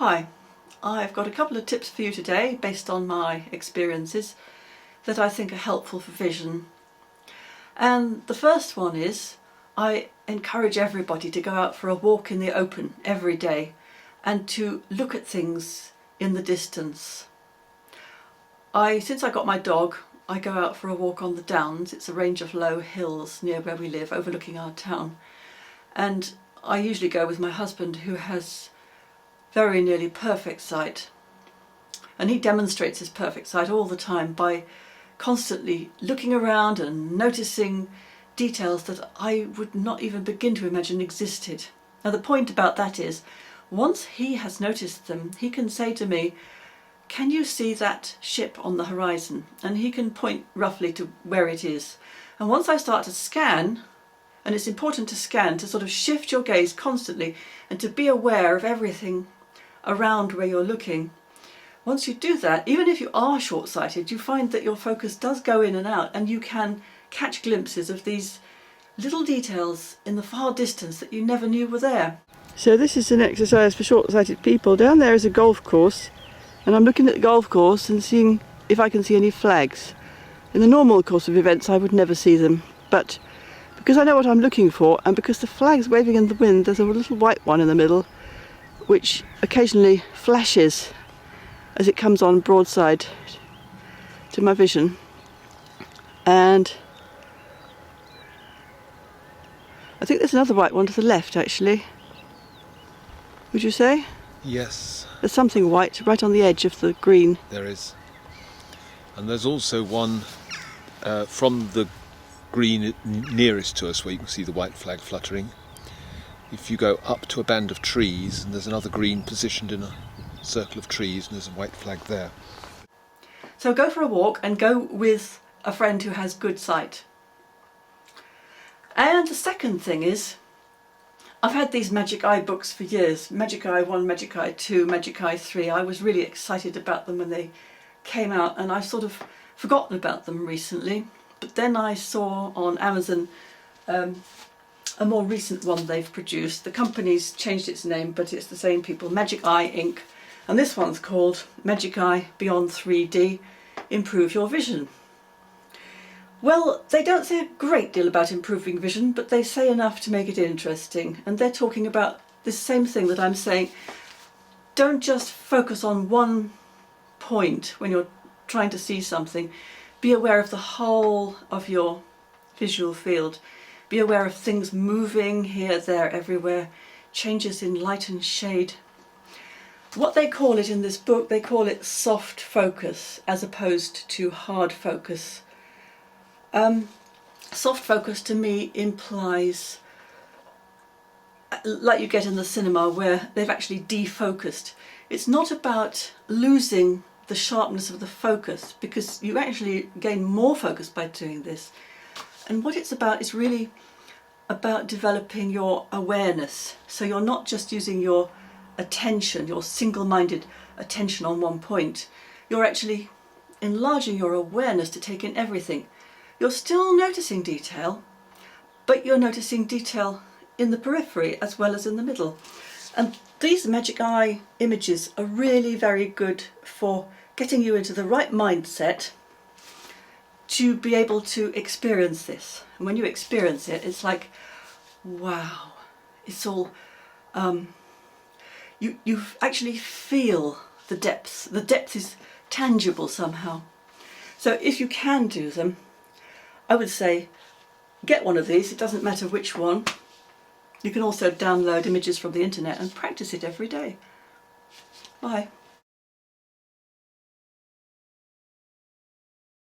Hi, I've got a couple of tips for you today based on my experiences that I think are helpful for vision. And the first one is I encourage everybody to go out for a walk in the open every day and to look at things in the distance. Since I got my dog, I go out for a walk on the Downs. It's a range of low hills near where we live, overlooking our town. And I usually go with my husband, who has very nearly perfect sight. And he demonstrates his perfect sight all the time by constantly looking around and noticing details that I would not even begin to imagine existed. Now the point about that is, once he has noticed them, he can say to me, "Can you see that ship on the horizon?" And he can point roughly to where it is. And once I start to scan, and it's important to scan, to sort of shift your gaze constantly and to be aware of everything around where you're looking. Once you do that, even if you are short-sighted, you find that your focus does go in and out, and you can catch glimpses of these little details in the far distance that you never knew were there. So this is an exercise for short-sighted people. Down there is a golf course, and I'm looking at the golf course and seeing if I can see any flags. In the normal course of events I would never see them, but because I know what I'm looking for, and because the flag's waving in the wind, there's a little white one in the middle which occasionally flashes as it comes on broadside to my vision. And I think there's another white one to the left, actually. Would you say? Yes. There's something white right on the edge of the green. There is. And there's also one from the green nearest to us where you can see the white flag fluttering. If you go up to a band of trees, and there's another green positioned in a circle of trees, and there's a white flag there. So go for a walk and go with a friend who has good sight. And the second thing is, I've had these Magic Eye books for years. Magic Eye 1, Magic Eye 2, Magic Eye 3. I was really excited about them when they came out, and I've sort of forgotten about them recently. But then I saw on Amazon a more recent one they've produced. The company's changed its name, but it's the same people, Magic Eye Inc. And this one's called Magic Eye Beyond 3D, Improve Your Vision. Well, they don't say a great deal about improving vision, but they say enough to make it interesting. And they're talking about this same thing that I'm saying. Don't just focus on one point when you're trying to see something. Be aware of the whole of your visual field. Be aware of things moving here, there, everywhere, changes in light and shade. What they call it in this book, they call it soft focus as opposed to hard focus. Soft focus to me implies, like you get in the cinema where they've actually defocused. It's not about losing the sharpness of the focus, because you actually gain more focus by doing this. And what it's about is really about developing your awareness. So you're not just using your attention, your single-minded attention on one point. You're actually enlarging your awareness to take in everything. You're still noticing detail, but you're noticing detail in the periphery as well as in the middle. And these Magic Eye images are really very good for getting you into the right mindset to be able to experience this. And when you experience it, it's like, wow, it's all, you actually feel the depth. The depth is tangible somehow. So if you can do them, I would say get one of these. It doesn't matter which one. You can also download images from the internet and practice it every day. Bye.